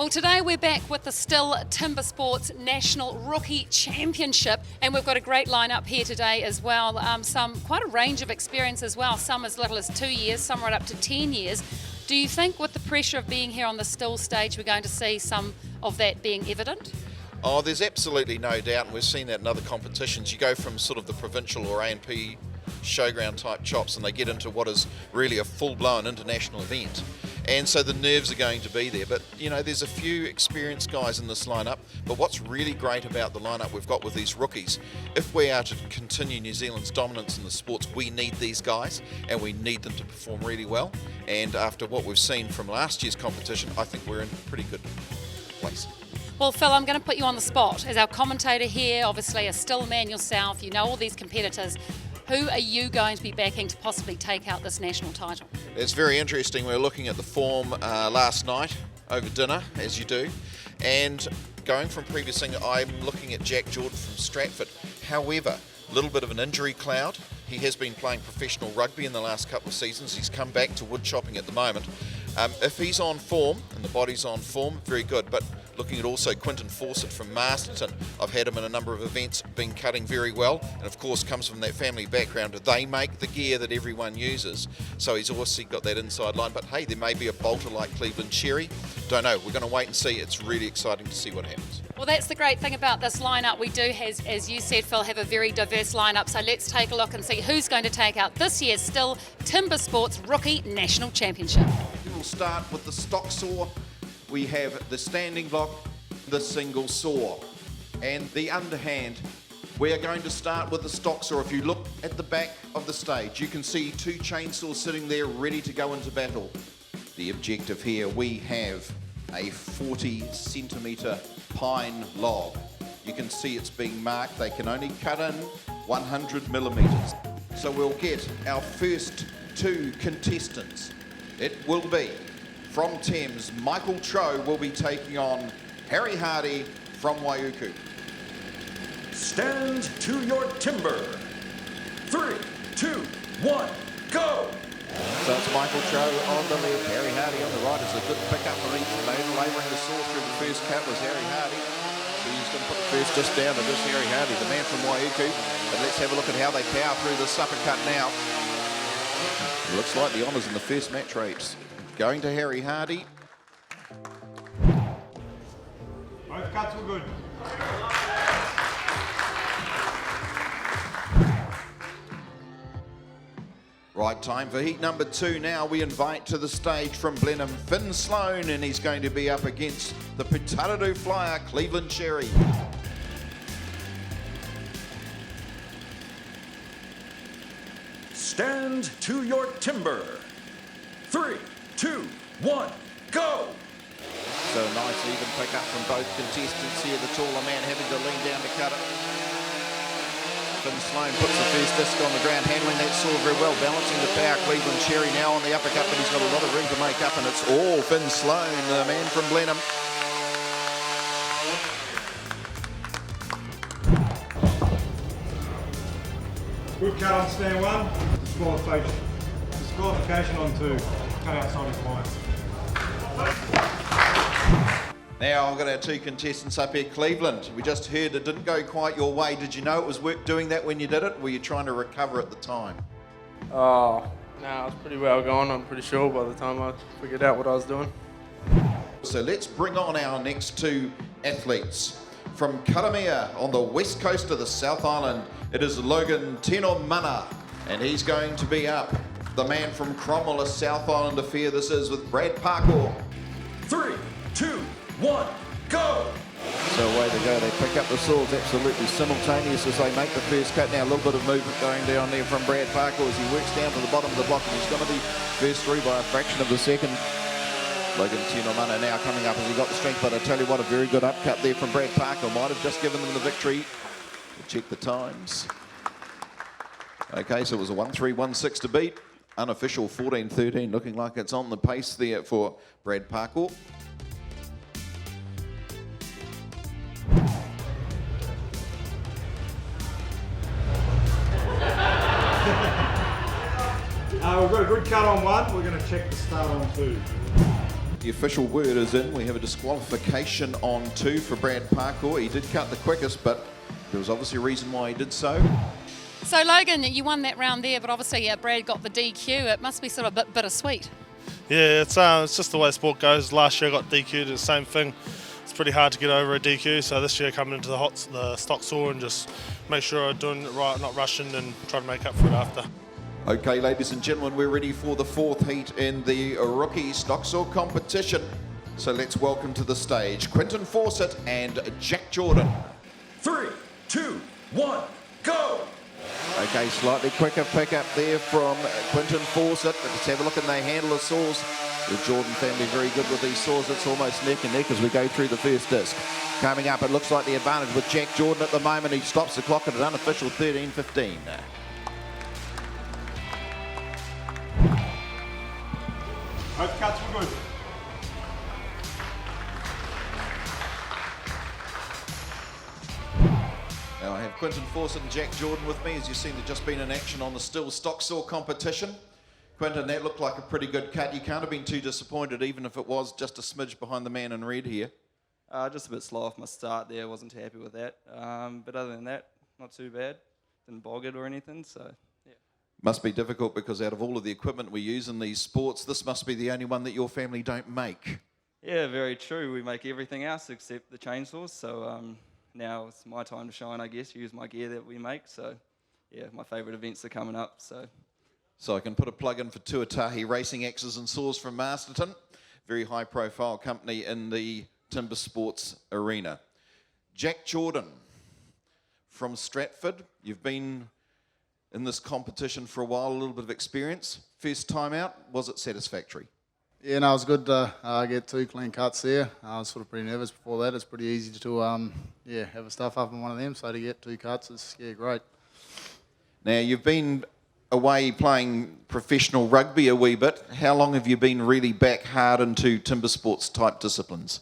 Well, today we're back with the STIHL Timbersports National Rookie Championship, and we've got a great lineup here today as well. Quite a range of experience as well, some as little as 2 years, some right up to 10 years. Do you think with the pressure of being here on the STIHL stage, we're going to see some of that being evident? Oh, there's absolutely no doubt, and we've seen that in other competitions. You go from sort of the provincial or A&P showground type chops and they get into what is really a full-blown international event. And so the nerves are going to be there, but you know, there's a few experienced guys in this lineup. But what's really great about the lineup we've got with these rookies, if we are to continue New Zealand's dominance in the sports, we need these guys and we need them to perform really well. And after what we've seen from last year's competition, I think we're in a pretty good place. Well, Phil, I'm going to put you on the spot. As our commentator here, obviously a STIHL man yourself, you know all these competitors. Who are you going to be backing to possibly take out this national title? It's very interesting. We were looking at the form last night over dinner, as you do, and going from previous thing, I'm looking at Jack Jordan from Stratford. However, a little bit of an injury cloud. He has been playing professional rugby in the last couple of seasons. He's come back to wood chopping at the moment. If he's on form and the body's on form, very good. But looking at also Quinton Fawcett from Masterton, I've had him in a number of events, been cutting very well, and of course comes from that family background. They make the gear that everyone uses, so he's also got that inside line. But hey, there may be a bolter like Cleveland Cherry. Don't know. We're going to wait and see. It's really exciting to see what happens. Well, that's the great thing about this lineup. We do, as you said, Phil, have a very diverse lineup. So let's take a look and see who's going to take out this year's STIHL Timbersports Rookie National Championship. We'll start with the stock saw. We have the standing block, the single saw, and the underhand. We are going to start with the stock saw. If you look at the back of the stage, you can see two chainsaws sitting there ready to go into battle. The objective here, we have a 40 centimetre pine log. You can see it's being marked. They can only cut in 100 millimetres. So we'll get our first two contestants. It will be from Thames, Michael Troe will be taking on Harry Hardy from Waiuku. Stand to your timber. 3, 2, 1, go! So it's Michael Troe on the left, Harry Hardy on the right. It's a good pick-up for each lane. Labouring the saw through the first cut was Harry Hardy. So he's going to put the first disc down to this Harry Hardy, the man from Waiuku. But let's have a look at how they power through this uppercut now. It looks like the honours in the first match rates going to Harry Hardy. Both cuts were good. Right, time for heat number 2 now. We invite to the stage from Blenheim, Finn Sloan, and he's going to be up against the Putaruru flyer, Cleveland Cherry. Stand to your timber. 3, 2, 1, go! So a nice even pick up from both contestants here. The taller man having to lean down to cut it. Finn Sloan puts the first disc on the ground, handling that saw very well, balancing the power. Cleveland Cherry now on the uppercut, but he's got a lot of room to make up, and it's all Finn Sloan, the man from Blenheim. Good cut on stand 1. Disqualification on 2. Cut outside his line. Now I've got our two contestants up here. Cleveland, we just heard it didn't go quite your way. Did you know it was worth doing that when you did it? Were you trying to recover at the time? Oh, no, I was pretty well gone, I'm pretty sure, by the time I figured out what I was doing. So let's bring on our next two athletes. From Karamea on the west coast of the South Island, it is Logan Tenomana, and he's going to be up. The man from Cromwell, a South Island affair this is, with Brad Parkour. 3, 2, 1, go! So away they go. They pick up the saws absolutely simultaneous as they make the first cut. Now a little bit of movement going down there from Brad Parkour as he works down to the bottom of the block, and he's going to be first through by a fraction of the second. Logan Tenomana now coming up as he got the strength, but I tell you what, a very good upcut there from Brad Parkour. Might have just given them the victory. We'll check the times. Okay, so it was a 1:3.16 to beat. Unofficial 14:13, looking like it's on the pace there for Brad Parkour. We've got a good cut on 1. We're going to check the start on 2. The official word is in. We have a disqualification on 2 for Brad Parkour. He did cut the quickest, but there was obviously a reason why he did so. So Logan, you won that round there, but obviously Brad got the DQ. It must be sort of a bit bittersweet. Yeah, it's just the way sport goes. Last year I got DQ'd, the same thing. It's pretty hard to get over a DQ, so this year coming into the stock saw and just make sure I'm doing it right, not rushing, and try to make up for it after. Okay, ladies and gentlemen, we're ready for the 4th heat in the rookie stock saw competition. So let's welcome to the stage Quinton Fawcett and Jack Jordan. 3, 2, 1, go! Okay, slightly quicker pickup there from Quinton Fawcett. But let's have a look in the handle of saws. The Jordan family very good with these saws. It's almost neck and neck as we go through the first disc. Coming up, it looks like the advantage with Jack Jordan at the moment. He stops the clock at an unofficial 13:15. Both cuts were good. Now I have Quinton Fawcett and Jack Jordan with me. As you've seen, they've just been in action on the STIHL stock saw competition. Quinton, that looked like a pretty good cut. You can't have been too disappointed, even if it was just a smidge behind the man in red here. Just a bit slow off my start there. Wasn't happy with that. But other than that, not too bad. Didn't bog it or anything, so yeah. Must be difficult because out of all of the equipment we use in these sports, this must be the only one that your family don't make. Yeah, very true. We make everything else except the chainsaws, so now it's my time to shine, I guess, use my gear that we make. So yeah, my favourite events are coming up, So I can put a plug in for Tuatahi Racing Axes and Saws from Masterton. Very high profile company in the timber sports arena. Jack Jordan from Stratford. You've been in this competition for a while, a little bit of experience. First time out, was it satisfactory? Yeah, no, it was good to get 2 clean cuts there. I was sort of pretty nervous before that. It's pretty easy to have a stuff up in one of them, so to get 2 cuts is great. Now, you've been away playing professional rugby a wee bit. How long have you been really back hard into timber sports type disciplines?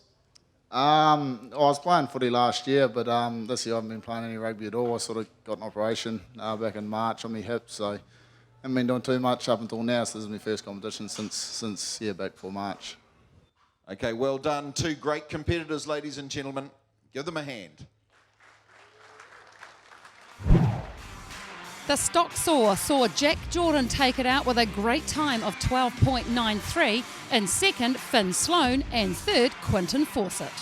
I was playing footy last year, but this year I haven't been playing any rugby at all. I sort of got an operation back in March on my hip, so I haven't been doing too much up until now. So this is my first competition since back before March. Okay, well done. 2 great competitors, ladies and gentlemen. Give them a hand. The stock saw Jack Jordan take it out with a great time of 12.93, in second Finn Sloan and third Quinton Fawcett.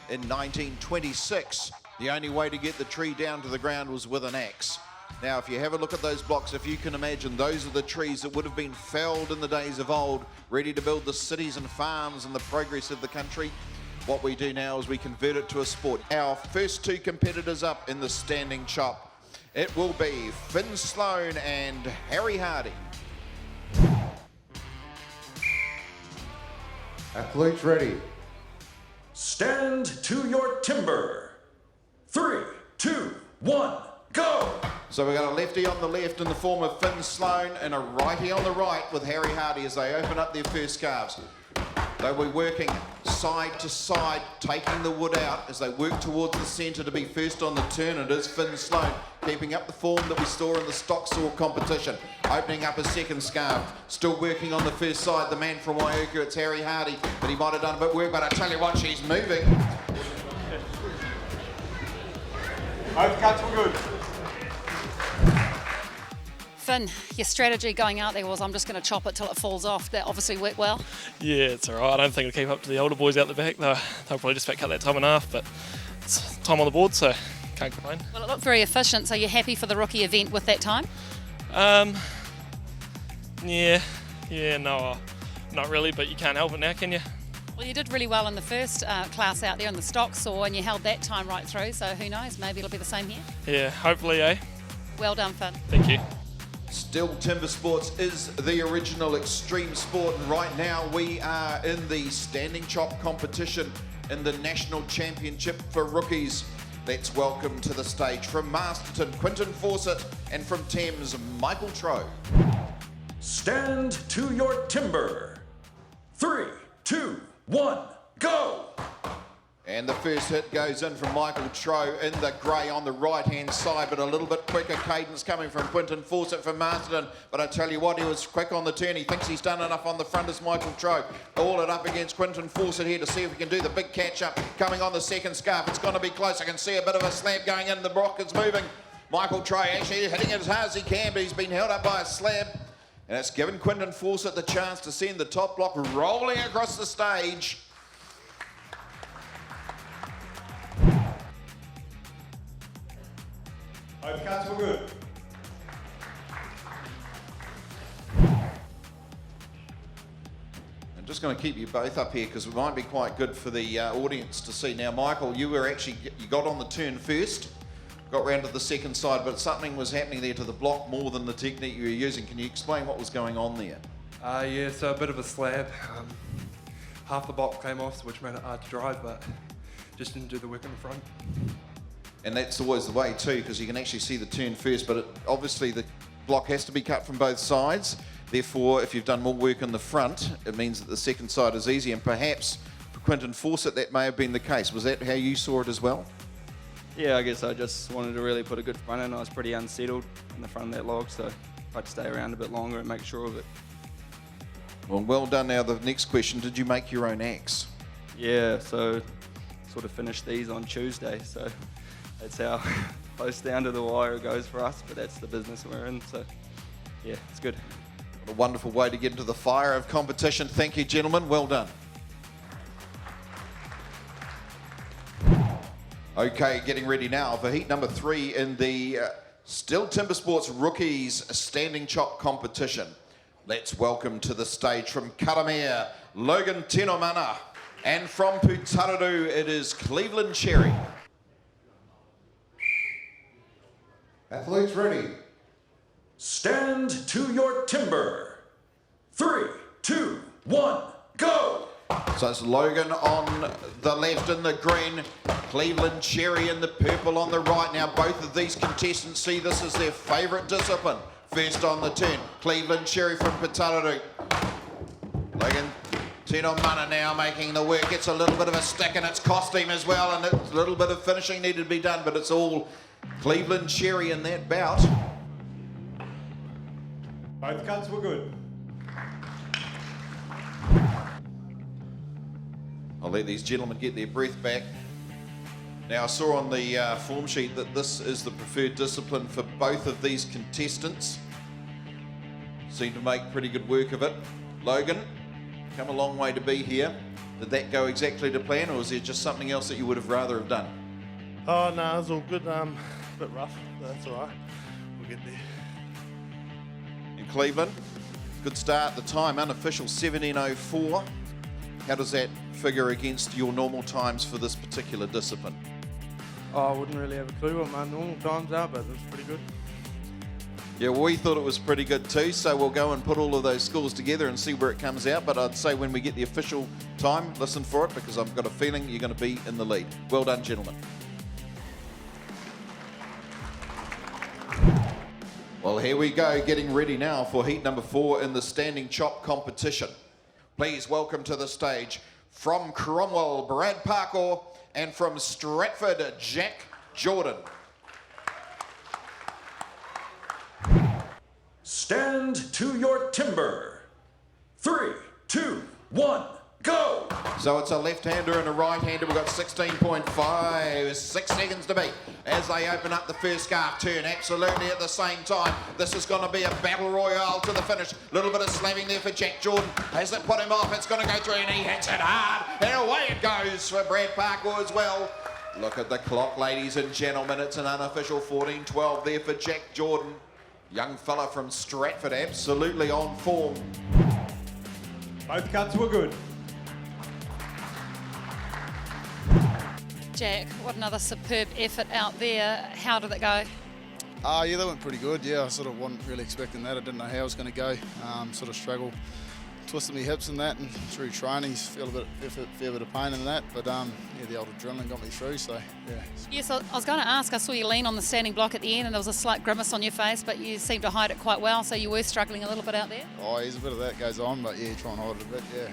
In 1926, the only way to get the tree down to the ground was with an axe. Now, if you have a look at those blocks, if you can imagine, those are the trees that would have been felled in the days of old, ready to build the cities and farms and the progress of the country. What we do now is we convert it to a sport. Our first 2 competitors up in the standing chop. It will be Finn Sloan and Harry Hardy. Athletes ready. Stand to your timber. 3, 2, 1, go! So we've got a lefty on the left in the form of Finn Sloan and a righty on the right with Harry Hardy as they open up their first scarves. They'll be working side to side, taking the wood out as they work towards the centre to be first on the turn. It is Finn Sloan keeping up the form that we saw in the stock saw competition. Opening up his second scarf, still working on the first side. The man from Waiuku, it's Harry Hardy, but he might have done a bit of work, but I tell you what, she's moving. Both cuts were good. Finn, your strategy going out there was I'm just going to chop it till it falls off. That obviously worked well. Yeah, it's all right. I don't think it'll keep up to the older boys out the back. They'll probably just about cut that time in half, but it's time on the board, so can't complain. Well, it looked very efficient, so you're happy for the rookie event with that time? No, not really, but you can't help it now, can you? Well, you did really well in the first class out there in the stock saw, and you held that time right through, so who knows, maybe it'll be the same here. Yeah, hopefully, eh? Well done, Finn. Thank you. STIHL Timbersports is the original extreme sport, and right now we are in the standing chop competition in the National Championship for rookies. Let's welcome to the stage from Masterton, Quinton Fawcett, and from Thames, Michael Troe. Stand to your timber. 3, 2, 1, go! And the first hit goes in from Michael Troe in the grey on the right-hand side, but a little bit quicker cadence coming from Quinton Fawcett from Masterton. But I tell you what, he was quick on the turn. He thinks he's done enough on the front as Michael Troe. All it up against Quinton Fawcett here to see if he can do the big catch-up coming on the second scarf. It's going to be close. I can see a bit of a slab going in. The block is moving. Michael Troe actually hitting it as hard as he can, but he's been held up by a slab. And it's given Quinton Fawcett the chance to send the top block rolling across the stage. Both cuts were good. I'm just going to keep you both up here because it might be quite good for the audience to see. Now, Michael, you got on the turn first, got round to the second side, but something was happening there to the block more than the technique you were using. Can you explain what was going on there? Yeah, so a bit of a slab. Half the block came off, which made it hard to drive, but just didn't do the work in the front. And that's always the way too, because you can actually see the turn first, but obviously the block has to be cut from both sides. Therefore, if you've done more work in the front, it means that the second side is easy, and perhaps for Quinton Fawcett that may have been the case. Was that how you saw it as well? Yeah, I guess I just wanted to really put a good front in. I was pretty unsettled in the front of that log, so I had to stay around a bit longer and make sure of it. Well done. Now the next question, did you make your own axe? Yeah, so sort of finished these on Tuesday, so that's how close down to the wire it goes for us, but that's the business we're in, so yeah, it's good. What a wonderful way to get into the fire of competition. Thank you, gentlemen. Well done. Okay, getting ready now for heat number 3 in the STIHL Timbersports Rookies Standing Chop Competition. Let's welcome to the stage from Karamea, Logan Tenomana, and from Putaruru, it is Cleveland Cherry. Athletes ready. Stand to your timber. 3, 2, 1, go! So it's Logan on the left in the green, Cleveland Cherry in the purple on the right. Now both of these contestants see this as their favourite discipline. First on the turn, Cleveland Cherry from Putaruru. Logan Tenomana now making the work. Gets a little bit of a stick in its costume as well, and a little bit of finishing needed to be done, but it's all Cleveland Cherry in that bout. Both cuts were good. I'll let these gentlemen get their breath back. Now I saw on the form sheet that this is the preferred discipline for both of these contestants. Seem to make pretty good work of it. Logan, come a long way to be here. Did that go exactly to plan, or was there just something else that you would have rather have done? Oh no, it's all good. A bit rough, but that's all right. We'll get there. In Cleveland, good start. The time unofficial 17:04. How does that figure against your normal times for this particular discipline? Oh, I wouldn't really have a clue what my normal times are, but it's pretty good. Yeah, well, we thought it was pretty good too, so we'll go and put all of those scores together and see where it comes out. But I'd say when we get the official time, listen for it, because I've got a feeling you're going to be in the lead. Well done, gentlemen. Well, here we go, getting ready now for heat number 4 in the standing chop competition. Please welcome to the stage from Cromwell, Brad Parker, and from Stratford, Jack Jordan. Stand to your timber. 3, 2, 1, go! So it's a left-hander and a right-hander. We've got 16.5, 6 seconds to beat as they open up the first scarf turn. Absolutely at the same time. This is going to be a battle royale to the finish. A little bit of slamming there for Jack Jordan. Has it put him off? It's going to go through, and he hits it hard. And away it goes for Brad Parker as well. Look at the clock, ladies and gentlemen. It's an unofficial 14:12 there for Jack Jordan. Young fella from Stratford, absolutely on form. Both cuts were good. Jack, what another superb effort out there. How did it go? Yeah, that went pretty good. Yeah, I sort of wasn't really expecting that. I didn't know how it was going to go. Sort of struggled twisted my hips and that, and through training, feel a fair bit of pain in that. But yeah, the old adrenaline got me through. So yeah. Yes, I was going to ask. I saw you lean on the standing block at the end, and there was a slight grimace on your face, but you seemed to hide it quite well. So you were struggling a little bit out there. Oh, there's a bit of that goes on, but yeah, try and hide it a bit. Yeah.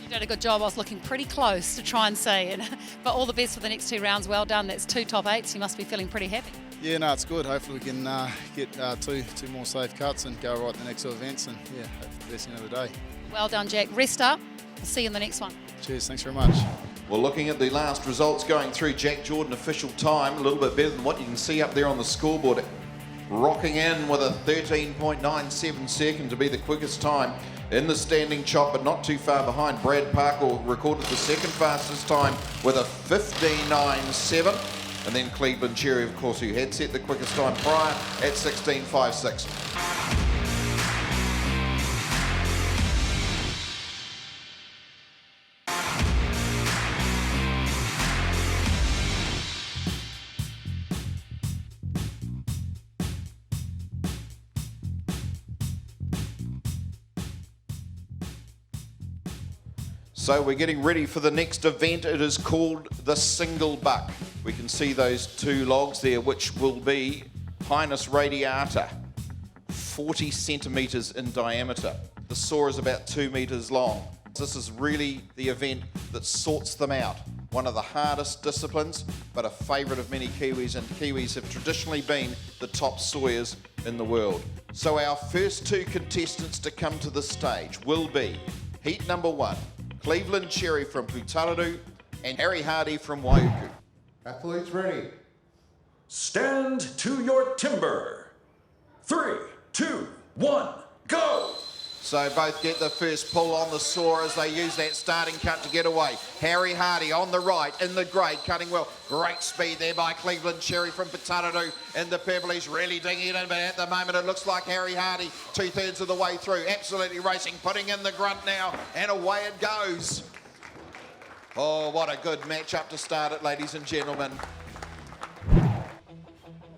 You did a good job. I was looking pretty close to try and say it. But all the best for the next 2 rounds. Well done. That's 2 top 8s. You must be feeling pretty happy. Yeah, no, it's good. Hopefully we can get two more safe cuts and go right to the next 2 events, and yeah, hopefully the best end of the day. Well done, Jack. Rest up. I'll see you in the next one. Cheers, thanks very much. Well, looking at the last results going through, Jack Jordan official time, a little bit better than what you can see up there on the scoreboard. Rocking in with a 13.97 second to be the quickest time in the standing chop, but not too far behind. Brad Parker recorded the second fastest time with a 15.97. And then Cleveland Cherry, of course, who had set the quickest time prior at 16.56. So we're getting ready for the next event. It is called the Single Buck. We can see those 2 logs there, which will be Pinus radiata, 40 centimetres in diameter. The saw is about 2 metres long. This is really the event that sorts them out. One of the hardest disciplines, but a favourite of many Kiwis, and Kiwis have traditionally been the top sawyers in the world. So our first 2 contestants to come to the stage will be heat number 1, Cleveland Cherry from Putaruru and Harry Hardy from Waiuku. Athletes ready. Stand to your timber. 3, 2, 1, go! So both get the first pull on the saw as they use that starting cut to get away. Harry Hardy on the right in the grade, cutting well. Great speed there by Cleveland Cherry from Putaruru in the pebble. He's really digging it in, but at the moment it looks like Harry Hardy 2/3 of the way through. Absolutely racing, putting in the grunt now, and away it goes. Oh, what a good match-up to start it, ladies and gentlemen.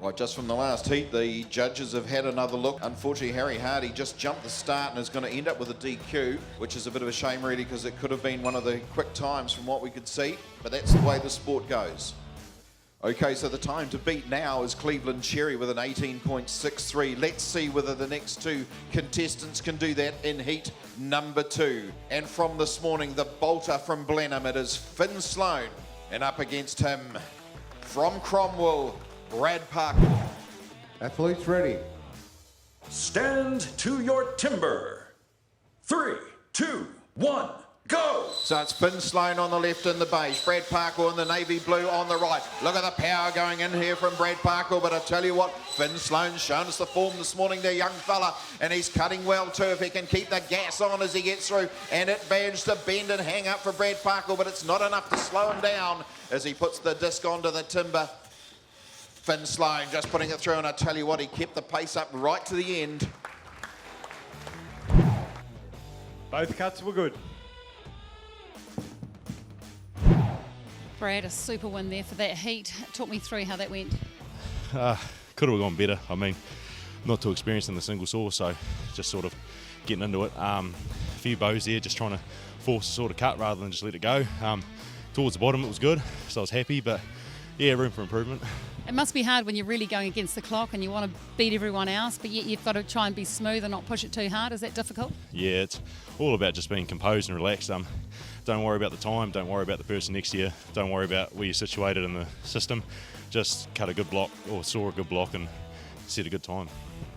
Well, just from the last heat, the judges have had another look. Unfortunately, Harry Hardy just jumped the start and is going to end up with a DQ, which is a bit of a shame, really, because it could have been one of the quick times from what we could see, but that's the way the sport goes. Okay, so the time to beat now is Cleveland Cherry with an 18.63. Let's see whether the next 2 contestants can do that in heat number 2. And from this morning, the bolter from Blenheim, it is Finn Sloan, and up against him from Cromwell, Brad Parker. Athletes ready. Stand to your timber. 3, 2, 1, go! So it's Finn Sloan on the left in the beige, Brad Parker in the navy blue on the right. Look at the power going in here from Brad Parker, but I tell you what, Finn Sloan's shown us the form this morning, the young fella, and he's cutting well too if he can keep the gas on as he gets through, and it managed to bend and hang up for Brad Parker, but it's not enough to slow him down as he puts the disc onto the timber. Finn Sloan just putting it through, and I tell you what, he kept the pace up right to the end. Both cuts were good. Brad, a super win there for that heat. Talk me through how that went. Could have gone better. I mean, not too experienced in the single saw, so just sort of getting into it. A few bows there, just trying to force the saw to cut rather than just let it go. Towards the bottom it was good, so I was happy, but yeah, room for improvement. It must be hard when you're really going against the clock and you want to beat everyone else, but yet you've got to try and be smooth and not push it too hard. Is that difficult? Yeah, it's all about just being composed and relaxed. Don't worry about the time, don't worry about the person next to you, don't worry about where you're situated in the system. Just cut a good block or saw a good block and set a good time.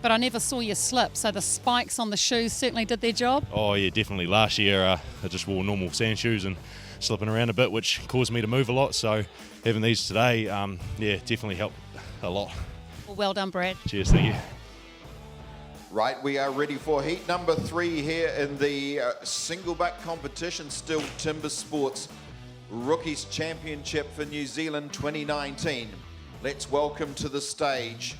But I never saw you slip, so the spikes on the shoes certainly did their job. Oh yeah, definitely. Last year I just wore normal sand shoes and slipping around a bit, which caused me to move a lot, so having these today, yeah, definitely helped a lot. Well done, Brad. Cheers, thank you. Right, we are ready for heat number 3 here in the single buck competition, STIHL Timbersports Rookies Championship for New Zealand 2019. Let's welcome to the stage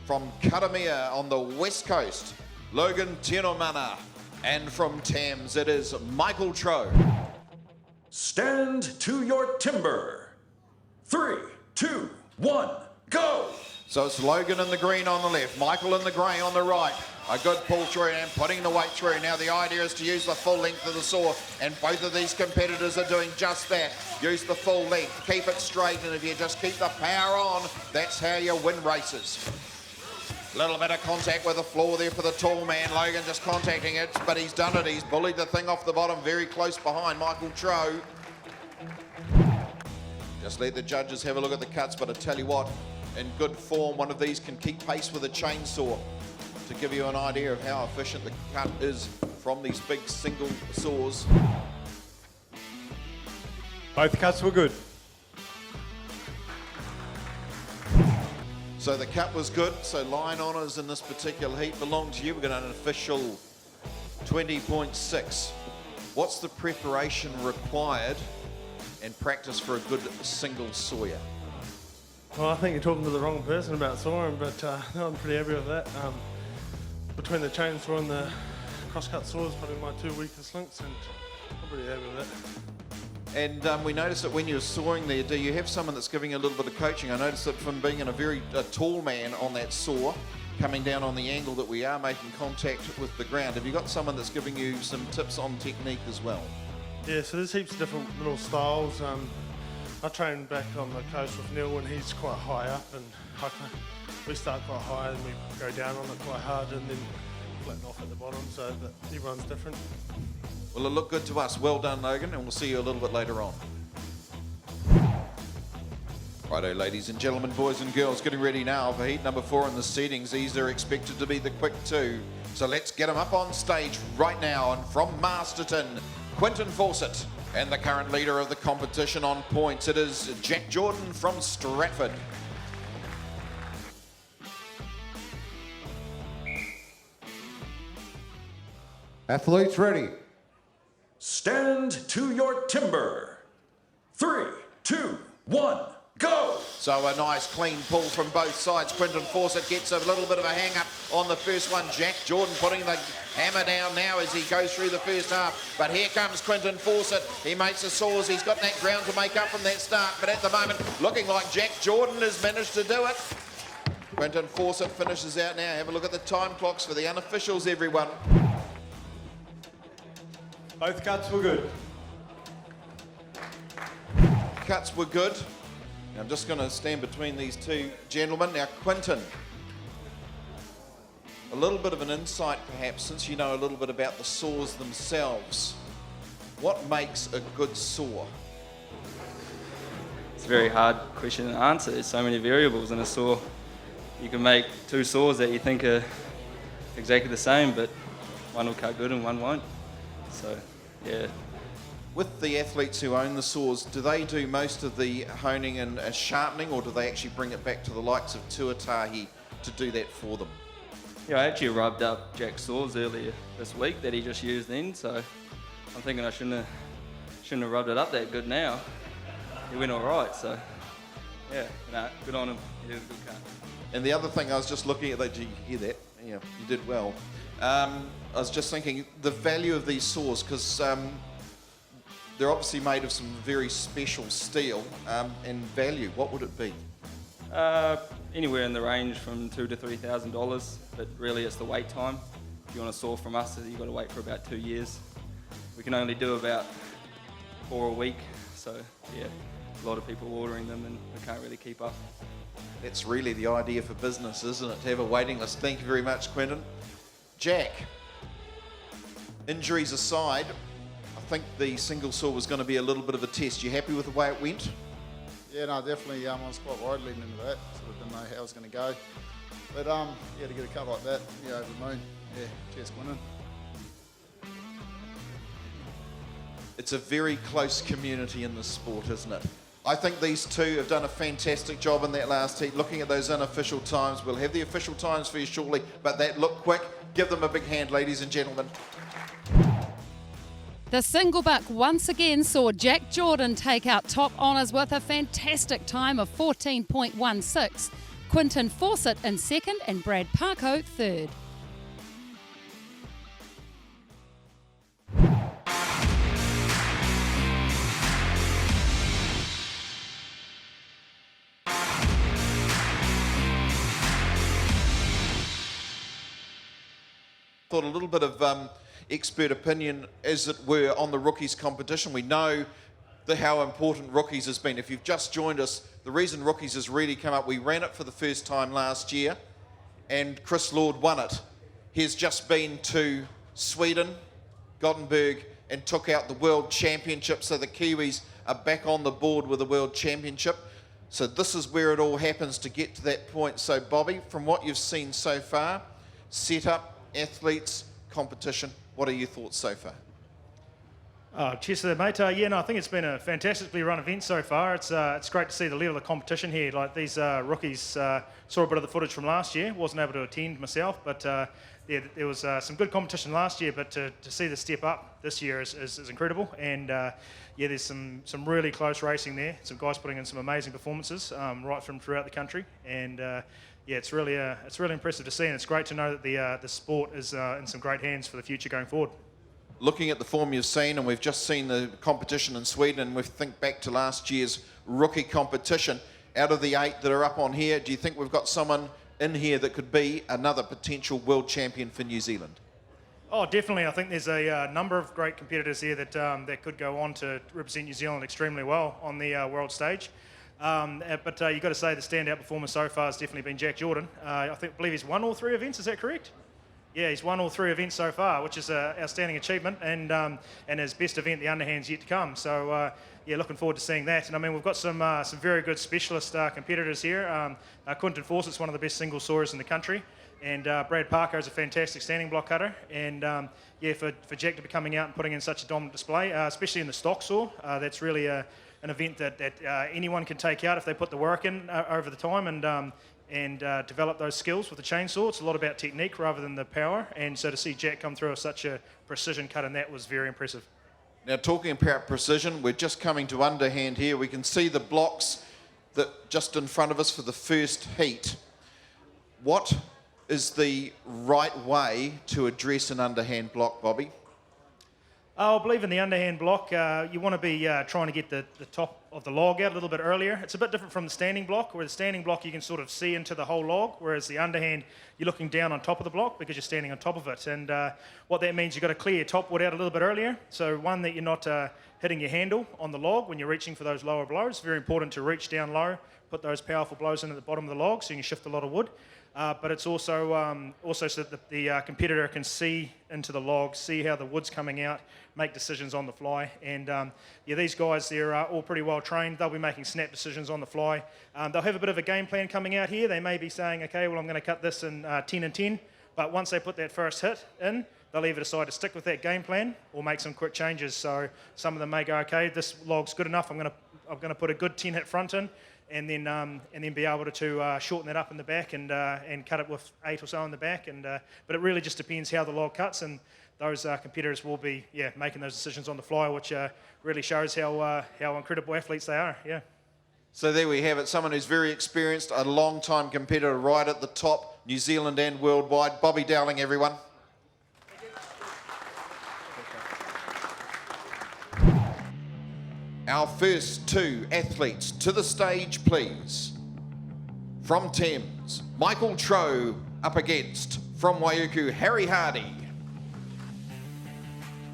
from Karamea on the west coast, Logan Tinomana, and from Thames it is Michael Tro. Stand to your timber. 3, 2, 1, go! So it's Logan in the green on the left, Michael in the grey on the right. A good pull through and putting the weight through. Now the idea is to use the full length of the saw, and both of these competitors are doing just that. Use the full length, keep it straight, and if you just keep the power on, that's how you win races. Little bit of contact with the floor there for the tall man. Logan just contacting it, but he's done it. He's bullied the thing off the bottom, very close behind Michael Tro. Just let the judges have a look at the cuts, but I tell you what, in good form, one of these can keep pace with a chainsaw. To give you an idea of how efficient the cut is from these big single saws. Both cuts were good. So the cut was good, so line honours in this particular heat belong to you. We've got an official 20.6. What's the preparation required and practice for a good single sawyer? Well, I think you're talking to the wrong person about sawing, but no, I'm pretty happy with that. Between the chainsaw and the crosscut saws, probably my two weakest links, and I'm pretty happy with that. And we noticed that when you're sawing there, do you have someone that's giving you a little bit of coaching? I noticed that from being a very tall man on that saw, coming down on the angle that we are making contact with the ground, have you got someone that's giving you some tips on technique as well? Yeah, so there's heaps of different little styles. I train back on the coast with Neil when he's quite high up, and we start quite high and we go down on it quite hard and then flatten off at the bottom, so that everyone's different. Well, it looked good to us. Well done, Logan, and we'll see you a little bit later on. Righto, ladies and gentlemen, boys and girls, getting ready now for heat number 4 in the seedings. These are expected to be the quick two. So let's get them up on stage right now. And from Masterton, Quinton Fawcett, and the current leader of the competition on points, it is Jack Jordan from Stratford. Athletes ready. Stand to your timber. 3, 2, 1, go! So a nice clean pull from both sides. Quinton Fawcett gets a little bit of a hang up on the first one. Jack Jordan putting the hammer down now as he goes through the first half. But here comes Quinton Fawcett. He makes the saws. He's got that ground to make up from that start. But at the moment, looking like Jack Jordan has managed to do it. Quinton Fawcett finishes out now. Have a look at the time clocks for the unofficials, everyone. Both cuts were good. Cuts were good. I'm just going to stand between these two gentlemen. Now, Quinton, a little bit of an insight perhaps, since you know a little bit about the saws themselves. What makes a good saw? It's a very hard question to answer. There's so many variables in a saw. You can make two saws that you think are exactly the same, but one will cut good and one won't. So, yeah. With the athletes who own the saws, do they do most of the honing and sharpening, or do they actually bring it back to the likes of Tuatahi to do that for them? Yeah, I actually rubbed up Jack's saws earlier this week that he just used then, so I'm thinking I shouldn't have rubbed it up that good now. He went all right, so yeah, good on him. He did a good cut. And the other thing I was just looking at, did you hear that? Yeah, you did well. I was just thinking the value of these saws, because they're obviously made of some very special steel, and value, what would it be? Anywhere in the range from $2,000 to $3,000, but really it's the wait time. If you want a saw from us, you've got to wait for about 2 years. We can only do about 4 a week, so yeah, a lot of people ordering them and we can't really keep up. That's really the idea for business, isn't it? To have a waiting list. Thank you very much, Quinton. Jack, injuries aside, I think the single saw was going to be a little bit of a test. You happy with the way it went? Yeah, no, definitely. I was quite worried leading into that. Sort of didn't know how it was going to go. But yeah, to get a cut like that, yeah, over the moon. Yeah, cheers, Quinton. It's a very close community in the sport, isn't it? I think these two have done a fantastic job in that last heat. Looking at those unofficial times, we'll have the official times for you shortly, but that look quick. Give them a big hand, ladies and gentlemen. The single buck once again saw Jack Jordan take out top honours with a fantastic time of 14.16. Quinton Fawcett in second and Brad Parko third. thought a little bit of expert opinion, as it were, on the rookies competition. We know how important rookies has been. If you've just joined us, the reason rookies has really come up, we ran it for the first time last year, and Chris Lord won it. He's just been to Sweden, Gothenburg, and took out the World Championship, so the Kiwis are back on the board with the World Championship. So this is where it all happens to get to that point. So Bobby, from what you've seen so far, setup, athletes, competition, what are your thoughts so far? Cheers there, mate. I think it's been a fantastically run event so far. It's great to see the level of competition here. Like these rookies, saw a bit of the footage from last year. Wasn't able to attend myself, but there was some good competition last year. But to see the step up this year is incredible. And there's some really close racing there. Some guys putting in some amazing performances right from throughout the country. And it's really impressive to see. And it's great to know that the sport is in some great hands for the future going forward. Looking at the form you've seen, and we've just seen the competition in Sweden, and we think back to last year's rookie competition, out of the 8 that are up on here, do you think we've got someone in here that could be another potential world champion for New Zealand? Oh, definitely. I think there's a number of great competitors here that could go on to represent New Zealand extremely well on the world stage. But you've got to say the standout performer so far has definitely been Jack Jordan. I believe he's won all 3 events, is that correct? Yeah, he's won all 3 events so far, which is an outstanding achievement, and his best event, the underhand's yet to come. So, looking forward to seeing that. And I mean, we've got some very good specialist competitors here. Quinton Fawcett's one of the best single sawers in the country, and Brad Parker is a fantastic standing block cutter. And for Jack to be coming out and putting in such a dominant display, especially in the stock saw, that's really an event that anyone can take out if they put the work in over the time and develop those skills with the chainsaw. It's a lot about technique rather than the power, and so to see Jack come through with such a precision cut in that was very impressive. Now, talking about precision, we're just coming to underhand here. We can see the blocks that just in front of us for the first heat. What is the right way to address an underhand block, Bobby? I believe in the underhand block, you want to be trying to get the top of the log out a little bit earlier. It's a bit different from the standing block, where the standing block you can sort of see into the whole log, whereas the underhand you're looking down on top of the block because you're standing on top of it. And what that means, you've got to clear your top wood out a little bit earlier. So one, that you're not hitting your handle on the log when you're reaching for those lower blows. It's very important to reach down low, put those powerful blows in at the bottom of the log so you can shift a lot of wood. But it's also so that the competitor can see into the log, see how the wood's coming out, make decisions on the fly. And these guys, they're all pretty well trained. They'll be making snap decisions on the fly. They'll have a bit of a game plan coming out here. They may be saying, okay, well, I'm going to cut this in 10 and 10. But once they put that first hit in, they'll either decide to stick with that game plan or make some quick changes. So some of them may go, okay, this log's good enough. I'm going to put a good 10-hit front in. And then be able to shorten that up in the back and cut it with 8 or so in the back. But it really just depends how the log cuts, and those competitors will be making those decisions on the fly, which really shows how incredible athletes they are. Yeah. So there we have it. Someone who's very experienced, a long-time competitor right at the top, New Zealand and worldwide. Bobby Dowling, everyone. Our first 2 athletes to the stage, please. From Thames, Michael Trow up against, from Waiuku, Harry Hardy.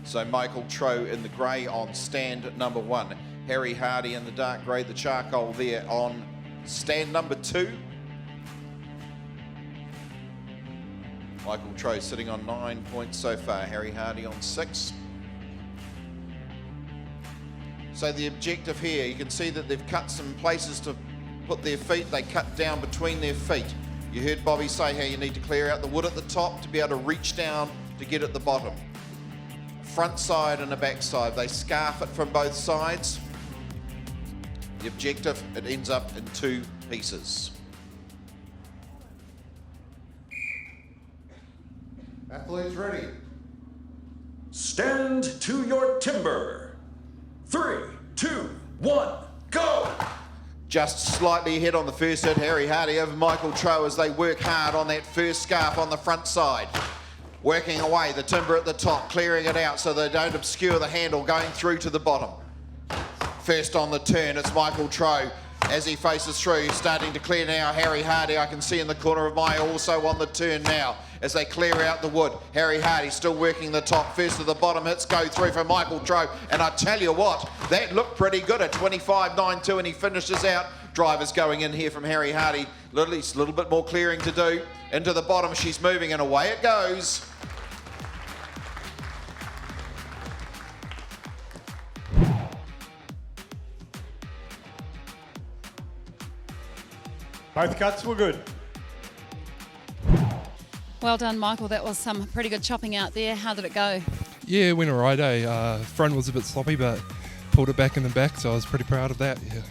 So Michael Trow in the grey on stand number 1. Harry Hardy in the dark grey, the charcoal there on stand number 2. Michael Trow sitting on 9 points so far, Harry Hardy on 6. So the objective here, you can see that they've cut some places to put their feet. They cut down between their feet. You heard Bobby say how you need to clear out the wood at the top to be able to reach down to get at the bottom. Front side and a back side. They scarf it from both sides. The objective, it ends up in 2 pieces. Athletes ready. Stand to your timber. 3, 2, 1, go! Just slightly ahead on the first hit, Harry Hardy over Michael Trow as they work hard on that first scarf on the front side. Working away, the timber at the top, clearing it out so they don't obscure the handle going through to the bottom. First on the turn, it's Michael Trow as he faces through, starting to clear now. Harry Hardy, I can see in the corner of my eye, also on the turn now as they clear out the wood. Harry Hardy still working the top. First to the bottom hits go through for Michael Trow, and I tell you what, that looked pretty good at 25.92, and he finishes out. Drivers going in here from Harry Hardy. A little bit more clearing to do. Into the bottom, she's moving, and away it goes. Both cuts were good. Well done, Michael. That was some pretty good chopping out there. How did it go? Yeah, it went all right, eh? Front was a bit sloppy, but pulled it back in the back, so I was pretty proud of that, yeah.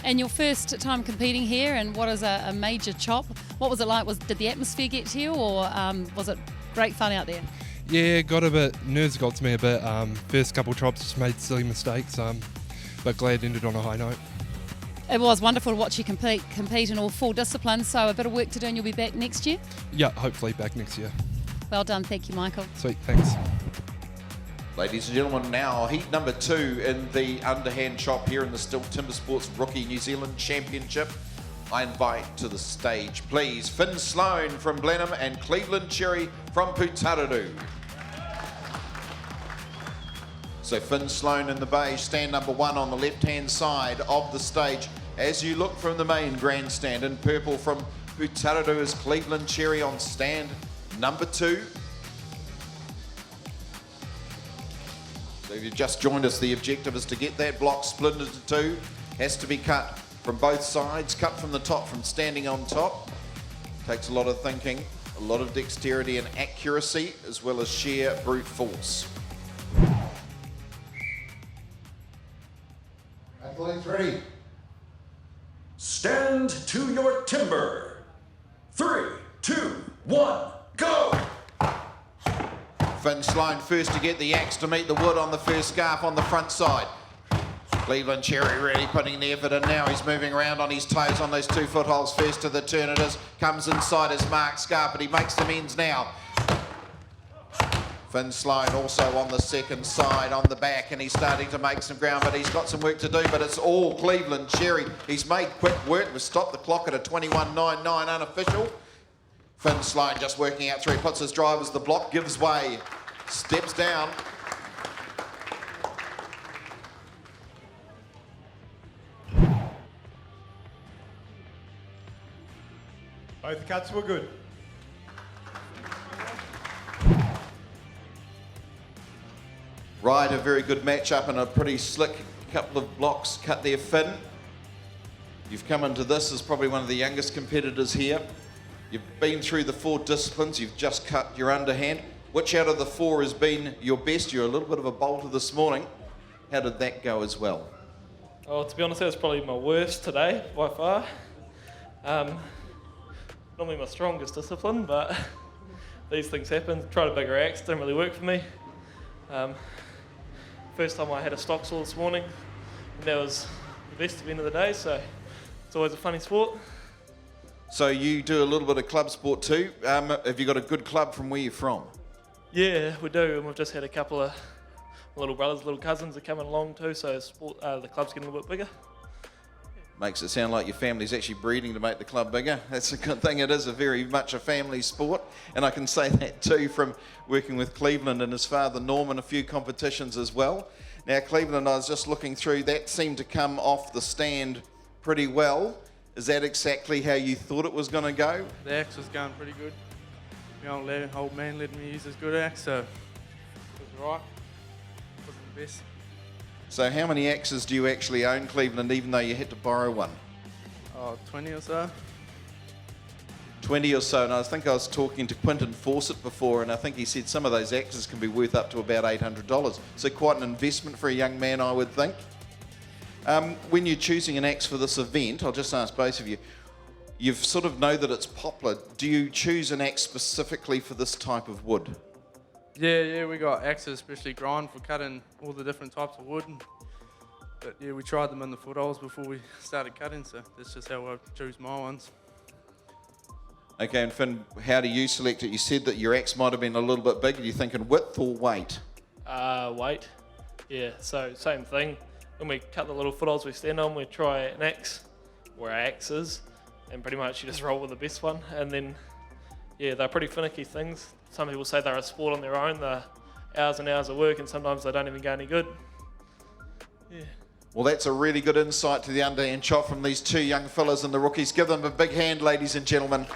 And your first time competing here, and what is a major chop? What was it like? Did the atmosphere get to you, or was it great fun out there? Yeah, nerves got to me a bit. First couple chops just made silly mistakes, but glad it ended on a high note. It was wonderful to watch you compete in all 4 disciplines, so a bit of work to do and you'll be back next year? Yeah, hopefully back next year. Well done, thank you, Michael. Sweet, thanks. Ladies and gentlemen, now heat number 2 in the underhand chop here in the STIHL Timbersports Rookie New Zealand Championship. I invite to the stage, please, Finn Sloan from Blenheim and Cleveland Cherry from Putaruru. So Finn Sloan in the beige, stand number 1 on the left-hand side of the stage. As you look from the main grandstand, in purple from Putaruru is Cleveland Cherry on stand number 2. So if you've just joined us, the objective is to get that block split into 2. Has to be cut from both sides, cut from the top, from standing on top. Takes a lot of thinking, a lot of dexterity and accuracy, as well as sheer brute force. Athletes ready. Stand to your timber. 3, 2, 1, go! Finn Sloan first to get the axe to meet the wood on the first scarf on the front side. Cleveland Cherry really putting the effort in now. He's moving around on his toes on those 2 footholds. First to the turn it is. Comes inside his marked scarf, but he makes the ends now. Finn Sloan also on the second side, on the back, and he's starting to make some ground, but he's got some work to do, but it's all Cleveland Cherry. He's made quick work. We've stopped the clock at a 21.99 unofficial. Finn Sloan just working out through. He puts his drivers, the block gives way, steps down. Both cuts were good. Right, a very good match-up and a pretty slick couple of blocks cut there, Finn. You've come into this as probably one of the youngest competitors here. You've been through the 4 disciplines, you've just cut your underhand. Which out of the 4 has been your best? You're a little bit of a bolter this morning. How did that go as well? Oh, to be honest, that was probably my worst today, by far. Normally my strongest discipline, but these things happen. Tried a bigger axe, didn't really work for me. First time I had a stock saw this morning, and that was the best at the end of the day, so it's always a funny sport. So you do a little bit of club sport too. Have you got a good club from where you're from? Yeah, we do, and we've just had a couple of little brothers, little cousins are coming along too, so the club's getting a little bit bigger. Makes it sound like your family's actually breeding to make the club bigger. That's a good thing. It is a very much a family sport, and I can say that too from working with Cleveland and his father Norman, a few competitions as well. Now Cleveland, I was just looking through, that seemed to come off the stand pretty well. Is that exactly how you thought it was going to go? The axe was going pretty good. My old man let me use his good axe, so it was right. It wasn't the best. So how many axes do you actually own, Cleveland, even though you had to borrow one? 20 or so. 20 or so, and I think I was talking to Quinton Fawcett before, and I think he said some of those axes can be worth up to about $800. So quite an investment for a young man, I would think. When you're choosing an axe for this event, I'll just ask both of you, you've sort of know that it's poplar. Do you choose an axe specifically for this type of wood? Yeah, we got axes especially grind for cutting all the different types of wood. But yeah, we tried them in the footholds before we started cutting, so that's just how I choose my ones. Okay, and Finn, how do you select it? You said that your axe might have been a little bit big. Are you thinking width or weight? Weight. Yeah, so same thing. When we cut the little footholds we stand on, we try an axe where our axe is, and pretty much you just roll with the best one. And then, yeah, they're pretty finicky things. Some people say they're a sport on their own. They're hours and hours of work, and sometimes they don't even go any good. Yeah. Well, that's a really good insight to the underhand chop from these two young fellas and the rookies. Give them a big hand, ladies and gentlemen.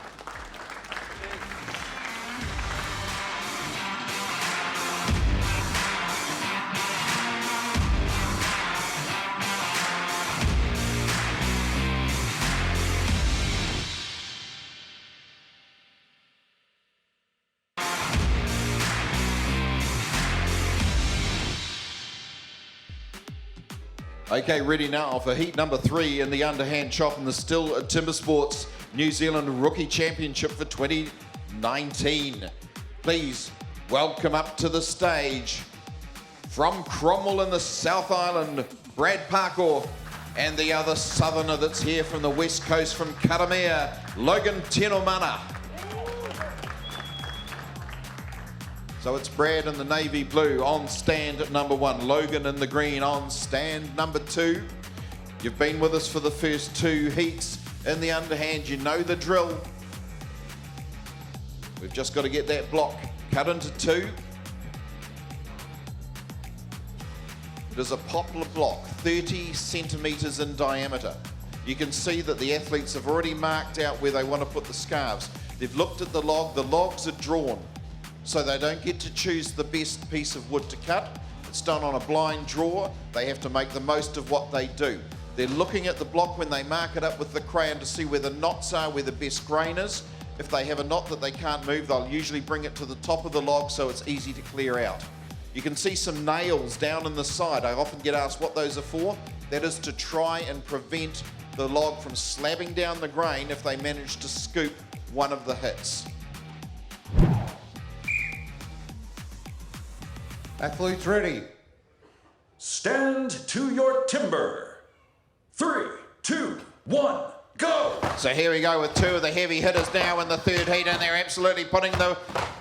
Okay, ready now for heat number 3 in the underhand chop in the STIHL Timbersports New Zealand Rookie Championship for 2019. Please welcome up to the stage from Cromwell in the South Island, Brad Parker, and the other southerner that's here from the west coast from Karamea, Logan Tenomana. So it's Brad in the navy blue on stand at number 1, Logan in the green on stand number 2. You've been with us for the first 2 heats in the underhand. You know the drill. We've just got to get that block cut into 2. It is a poplar block, 30 centimetres in diameter. You can see that the athletes have already marked out where they want to put the scarves. They've looked at the log. The logs are drawn, so they don't get to choose the best piece of wood to cut. It's done on a blind draw. They have to make the most of what they do. They're looking at the block when they mark it up with the crayon to see where the knots are, where the best grain is. If they have a knot that they can't move, they'll usually bring it to the top of the log so it's easy to clear out. You can see some nails down in the side. I often get asked what those are for. That is to try and prevent the log from slabbing down the grain if they manage to scoop one of the hits. Athletes ready. Stand to your timber. 3, 2, 1, go! So here we go with 2 of the heavy hitters now in the 3rd heat, and they're absolutely putting the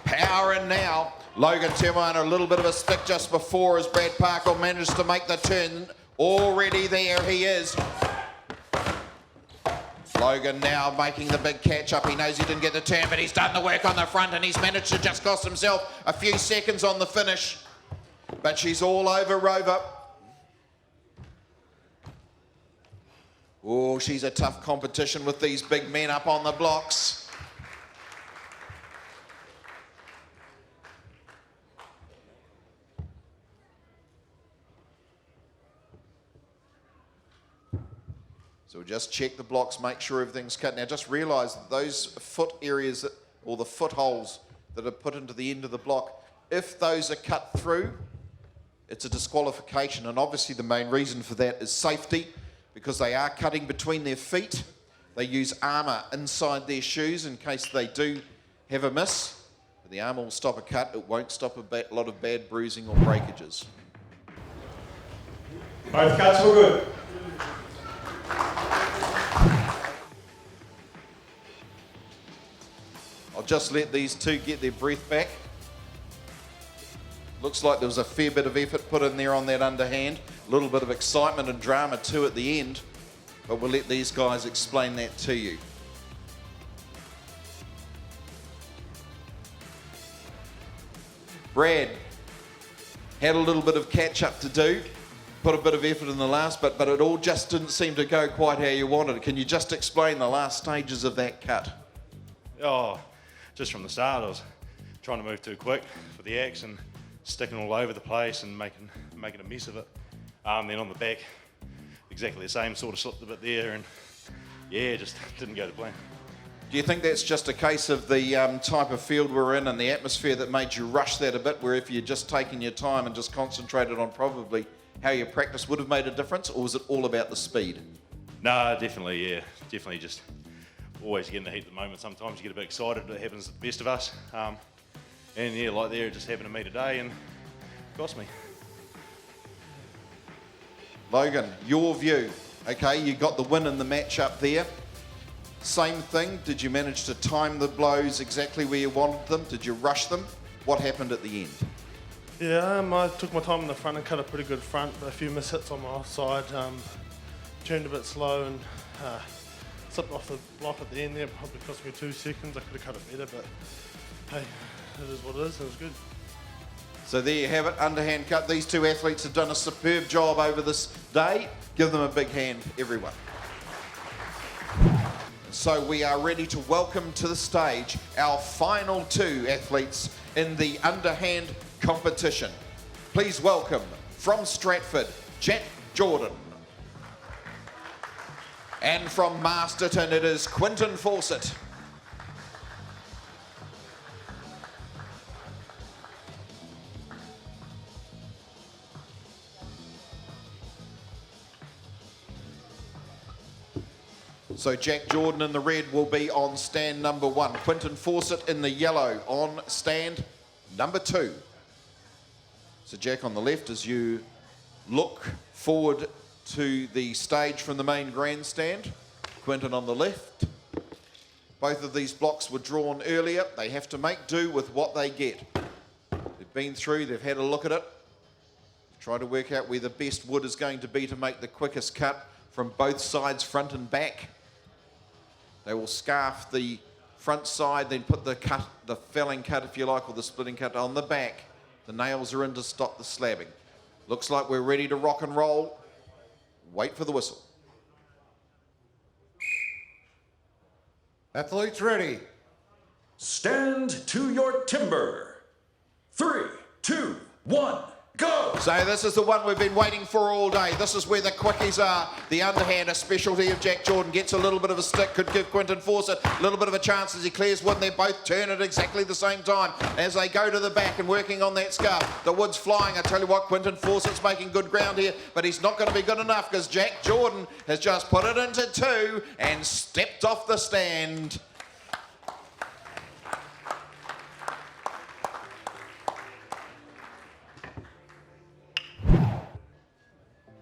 power in now. Logan Tenomana, a little bit of a stick just before as Brad Parker managed to make the turn. Already there he is. Logan now making the big catch up. He knows he didn't get the turn, but he's done the work on the front, and he's managed to just cost himself a few seconds on the finish. But she's all over Rover. Oh, she's a tough competition with these big men up on the blocks. So we'll just check the blocks, make sure everything's cut. Now just realise that those foot areas, or the footholes that are put into the end of the block, if those are cut through, it's a disqualification. And obviously the main reason for that is safety, because they are cutting between their feet. They use armour inside their shoes in case they do have a miss. But the armour will stop a cut. It won't stop a lot of bad bruising or breakages. Both cuts were good. I'll just let these 2 get their breath back. Looks like there was a fair bit of effort put in there on that underhand. A little bit of excitement and drama too at the end. But we'll let these guys explain that to you. Brad had a little bit of catch up to do. Put a bit of effort in the last bit, but it all just didn't seem to go quite how you wanted. Can you just explain the last stages of that cut? Oh, just from the start, I was trying to move too quick with the axe and sticking all over the place and making a mess of it. Then on the back, exactly the same, sort of slipped a bit there, and yeah, just didn't go to plan. Do you think that's just a case of the type of field we're in and the atmosphere that made you rush that a bit, where if you'd just taken your time and just concentrated on probably how your practice would have made a difference, or was it all about the speed? No, definitely, yeah. Definitely just always getting the heat at the moment. Sometimes you get a bit excited. It happens to the best of us. And yeah, like there, it just happened to me today and cost me. Logan, your view. Okay, you got the win in the match up there. Same thing, did you manage to time the blows exactly where you wanted them? Did you rush them? What happened at the end? Yeah, I took my time in the front and cut a pretty good front, but a few miss hits on my offside. Turned a bit slow and slipped off the block at the end there, probably cost me 2 seconds. I could have cut it better, but hey, it is what it is. It was good. So there you have it, underhand cut. These two athletes have done a superb job over this day. Give them a big hand, everyone. So we are ready to welcome to the stage our final two athletes in the underhand competition. Please welcome from Stratford, Jack Jordan. And from Masterton, it is Quinton Fawcett. So Jack Jordan in the red will be on stand number 1. Quinton Fawcett in the yellow on stand number 2. So Jack on the left as you look forward to the stage from the main grandstand. Quinton on the left. Both of these blocks were drawn earlier. They have to make do with what they get. They've been through, they've had a look at it. Try to work out where the best wood is going to be to make the quickest cut from both sides, front and back. They will scarf the front side, then put the cut, the felling cut if you like, or the splitting cut on the back. The nails are in to stop the slabbing. Looks like we're ready to rock and roll. Wait for the whistle. Athletes ready. Stand to your timber. 3, 2, 1, go! So this is the one we've been waiting for all day. This is where the quickies are. The underhand, a specialty of Jack Jordan, gets a little bit of a stick, could give Quinton Fawcett a little bit of a chance as he clears wood, and they both turn at exactly the same time as they go to the back and working on that scarf. The wood's flying. I tell you what, Quinton Fawcett's making good ground here, but he's not going to be good enough because Jack Jordan has just put it into 2 and stepped off the stand.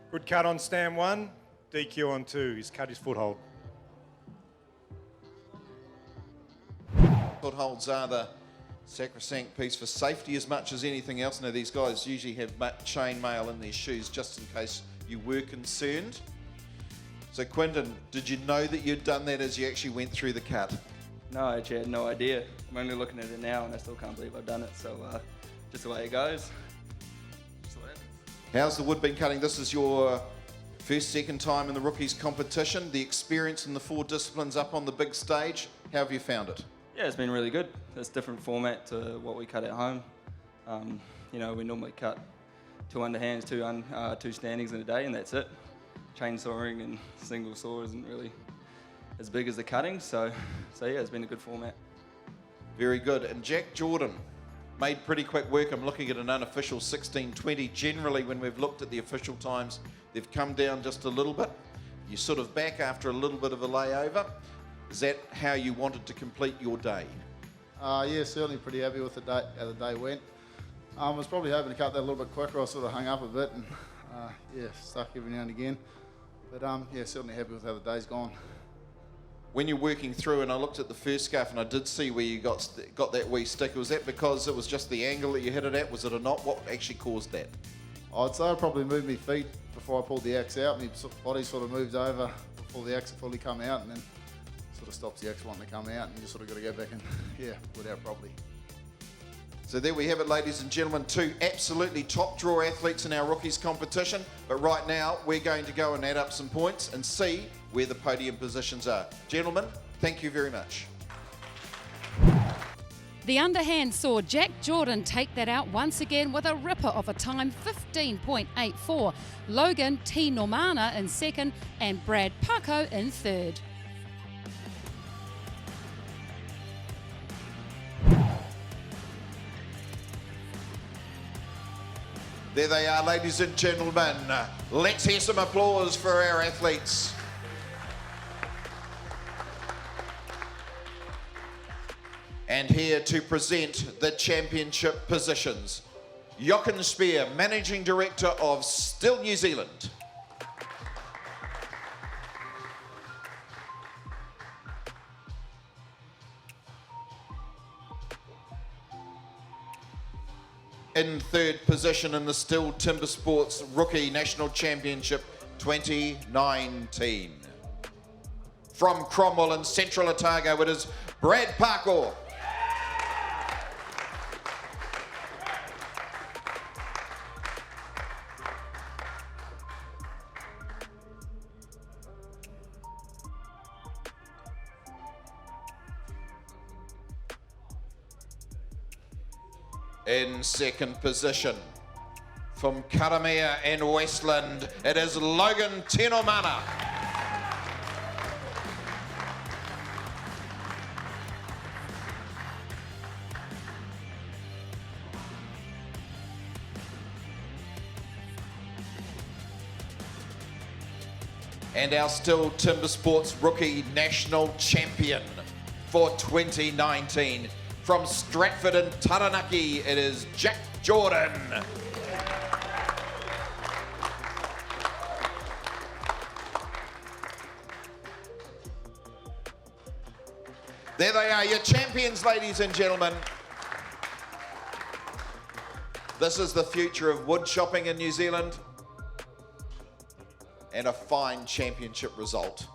Good cut on stand 1, DQ on 2. He's cut his foothold. Footholds are the sacrosanct piece for safety as much as anything else. Now these guys usually have chain mail in their shoes just in case you were concerned. So Quinton, did you know that you'd done that as you actually went through the cut? No, I actually had no idea. I'm only looking at it now and I still can't believe I've done it. So just the way it goes. How's the wood been cutting? This is your second time in the rookies competition. The experience in the 4 disciplines up on the big stage. How have you found it? Yeah, it's been really good. It's a different format to what we cut at home. You know, we normally cut 2 underhands, 2 standings in a day, and that's it. Chainsawing and single saw isn't really as big as the cutting, so yeah, it's been a good format. Very good. And Jack Jordan made pretty quick work. I'm looking at an unofficial 16:20. Generally, when we've looked at the official times, they've come down just a little bit. You're sort of back after a little bit of a layover. Is that how you wanted to complete your day? Yeah, certainly pretty happy with how the day went. I was probably hoping to cut that a little bit quicker. I sort of hung up a bit and yeah, stuck every now and again. But yeah, certainly happy with how the day's gone. When you're working through, and I looked at the first scarf and I did see where you got that wee stick, was that because it was just the angle that you hit it at? Was it a knot? What actually caused that? I'd say I probably moved my feet before I pulled the axe out. My body sort of moved over before the axe had fully come out, and then sort of stops the axe wanting to come out, and you just sort of got to go back and yeah, pull it out properly. So there we have it, ladies and gentlemen, 2 absolutely top draw athletes in our rookies competition. But right now, we're going to go and add up some points and see where the podium positions are. Gentlemen, thank you very much. The underhand saw Jack Jordan take that out once again with a ripper of a time 15.84. Logan T. Normana in second and Brad Paco in third. There they are, ladies and gentlemen. Let's hear some applause for our athletes. And here to present the championship positions, Jochen Speer, Managing Director of STIHL New Zealand. In third position in the STIHL Timbersports Rookie National Championship 2019. From Cromwell in Central Otago, it is Brad Parkour. In second position, from Karamea and Westland, it is Logan Tenomana. And our STIHL Timbersports rookie national champion for 2019. From Stratford and Taranaki, it is Jack Jordan. There they are, your champions, ladies and gentlemen. This is the future of wood shopping in New Zealand, and a fine championship result.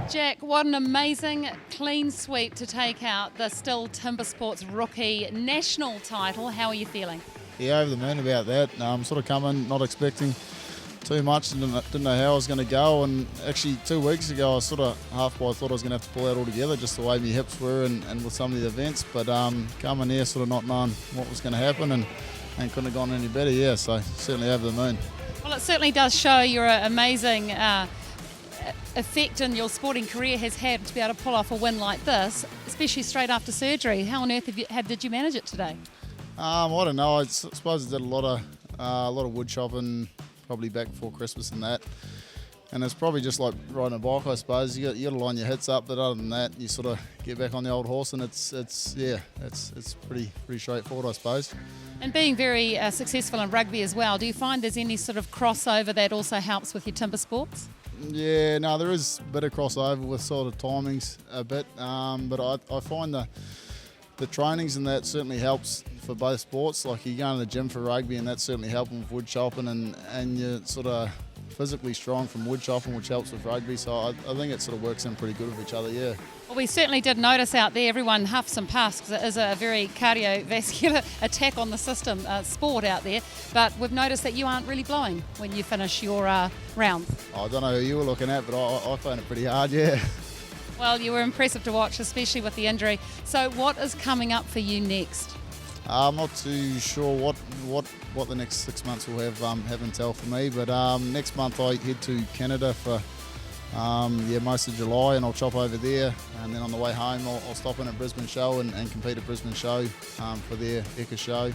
Jack, what an amazing clean sweep to take out the STIHL Timbersports rookie national title. How are you feeling? Yeah, over the moon about that. Sort of come in not expecting too much, didn't know how I was going to go, and actually 2 weeks ago I was sort of half-by thought I was going to have to pull out altogether, just the way my hips were and with some of the events, but coming here sort of not knowing what was going to happen and couldn't have gone any better, yeah, so certainly over the moon. Well, it certainly does show your amazing effect in your sporting career has had to be able to pull off a win like this, especially straight after surgery. How on earth did you manage it today? I don't know. I suppose I did a lot of wood shopping, probably back before Christmas and that. And it's probably just like riding a bike, I suppose. You got to line your hits up, but other than that, you sort of get back on the old horse, and it's pretty straightforward, I suppose. And being very successful in rugby as well, do you find there's any sort of crossover that also helps with your timber sports? Yeah, no, there is a bit of crossover with sort of timings a bit, but I find the trainings and that certainly helps for both sports. Like you go to the gym for rugby, and that's certainly helping with wood chopping, and you're sort of physically strong from wood chopping, which helps with rugby. So I think it sort of works in pretty good with each other, yeah. Well, we certainly did notice out there everyone huffs and puffs because it is a very cardiovascular attack on the system sport out there. But we've noticed that you aren't really blowing when you finish your rounds. I don't know who you were looking at, but I found it pretty hard, yeah. Well, you were impressive to watch, especially with the injury. So what is coming up for you next? I'm not too sure what the next 6 months will have in tell for me, but next month I head to Canada for most of July, and I'll chop over there, and then on the way home I'll stop in at Brisbane Show and compete at Brisbane Show for their Eka Show.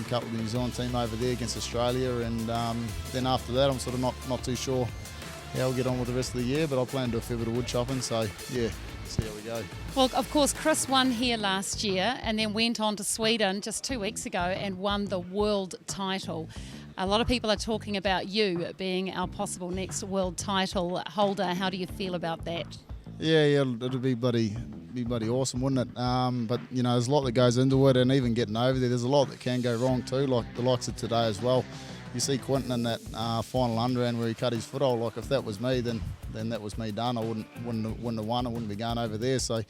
Couple of the New Zealand team over there against Australia, and then after that I'm sort of not too sure how I'll get on with the rest of the year, but I plan to do a fair bit of wood chopping, so yeah, see how we go. Well, of course, Chris won here last year and then went on to Sweden just 2 weeks ago and won the world title. A lot of people are talking about you being our possible next world title holder. How do you feel about that? Yeah, it'd be bloody awesome, wouldn't it? But you know, there's a lot that goes into it, and even getting over there's a lot that can go wrong too, like the likes of today as well. You see Quinton in that final underhand where he cut his foot. Like if that was me, then that was me done. I wouldn't have won. I wouldn't be going over there. So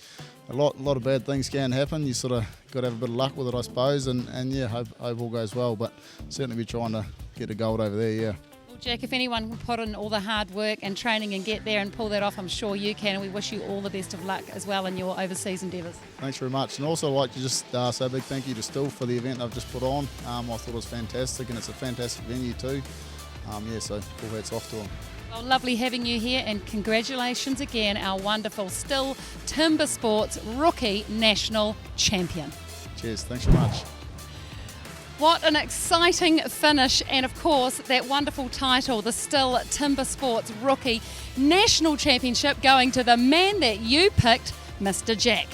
a lot of bad things can happen. You sort of got to have a bit of luck with it, I suppose. And yeah, hope all goes well. But certainly be trying to get a gold over there. Yeah. Well, Jack, if anyone can put in all the hard work and training and get there and pull that off, I'm sure you can. And we wish you all the best of luck as well in your overseas endeavours. Thanks very much. And also I'd like to just say a big thank you to STIHL for the event I've just put on. I thought it was fantastic, and it's a fantastic venue too. So full hats off to them. Well, lovely having you here, and congratulations again, our wonderful STIHL Timbersports rookie national champion. Cheers, thanks very much. What an exciting finish, and of course that wonderful title, the STIHL Timbersports Rookie National Championship, going to the man that you picked, Mr. Jack.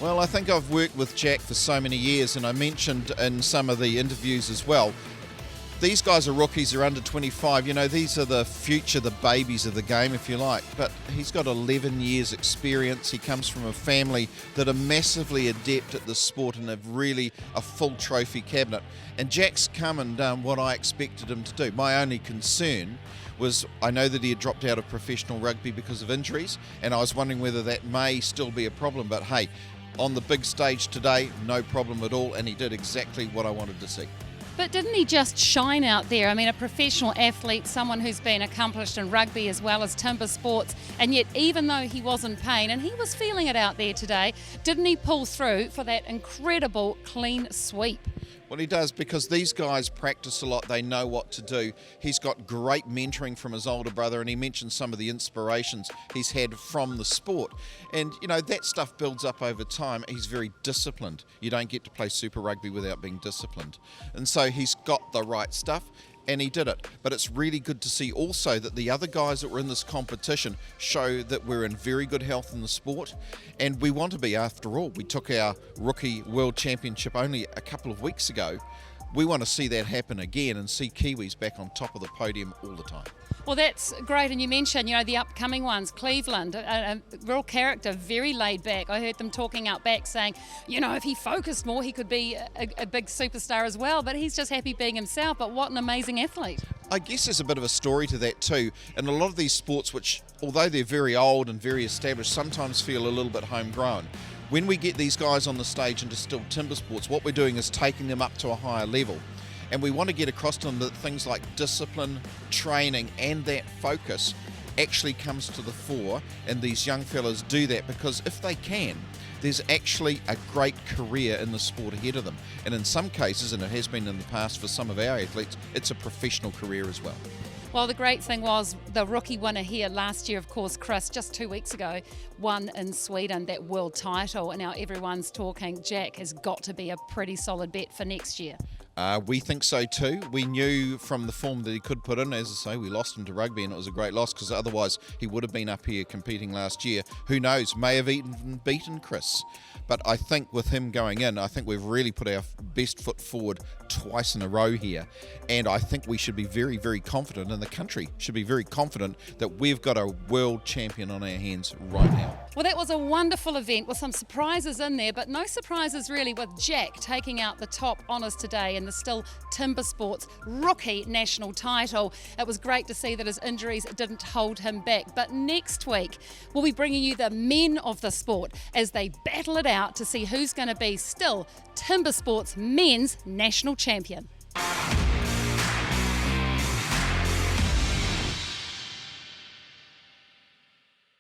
Well, I think I've worked with Jack for so many years, and I mentioned in some of the interviews as well, these guys are rookies, they're under 25. You know, these are the future, the babies of the game, if you like. But he's got 11 years experience. He comes from a family that are massively adept at the sport and have really a full trophy cabinet. And Jack's come and done what I expected him to do. My only concern was I know that he had dropped out of professional rugby because of injuries, and I was wondering whether that may still be a problem. But hey, on the big stage today, no problem at all, and he did exactly what I wanted to see. But didn't he just shine out there? I mean, a professional athlete, someone who's been accomplished in rugby as well as timber sports, and yet even though he was in pain, and he was feeling it out there today, didn't he pull through for that incredible clean sweep? Well, he does, because these guys practice a lot. They know what to do. He's got great mentoring from his older brother, and he mentioned some of the inspirations he's had from the sport. And, you know, that stuff builds up over time. He's very disciplined. You don't get to play Super Rugby without being disciplined. And so he's got the right stuff, and he did it. But it's really good to see also that the other guys that were in this competition show that we're in very good health in the sport, and we want to be. After all, we took our rookie world championship only a couple of weeks ago. We want to see that happen again and see Kiwis back on top of the podium all the time. Well, that's great. And you mentioned, you know, the upcoming ones, Cleveland, a real character, very laid back. I heard them talking out back saying, you know, if he focused more, he could be a big superstar as well. But he's just happy being himself. But what an amazing athlete. I guess there's a bit of a story to that too. And a lot of these sports, which, although they're very old and very established, sometimes feel a little bit homegrown. When we get these guys on the stage into STIHL Timbersports, what we're doing is taking them up to a higher level. And we want to get across to them that things like discipline, training, and that focus actually comes to the fore, and these young fellas do that, because if they can, there's actually a great career in the sport ahead of them. And in some cases, and it has been in the past for some of our athletes, it's a professional career as well. Well, the great thing was the rookie winner here last year, of course, Chris, just 2 weeks ago, won in Sweden that world title. And now everyone's talking Jack has got to be a pretty solid bet for next year. We think so too. We knew from the form that he could put in. As I say, we lost him to rugby, and it was a great loss, because otherwise he would have been up here competing last year. Who knows, may have even beaten Chris. But I think with him going in, I think we've really put our best foot forward twice in a row here. And I think we should be very, very confident, and the country should be very confident that we've got a world champion on our hands right now. Well, that was a wonderful event with some surprises in there, but no surprises really with Jack taking out the top honours today in the STIHL Timbersports rookie national title. It was great to see that his injuries didn't hold him back. But next week, we'll be bringing you the men of the sport as they battle it out to see who's going to be STIHL Timbersports men's national champion.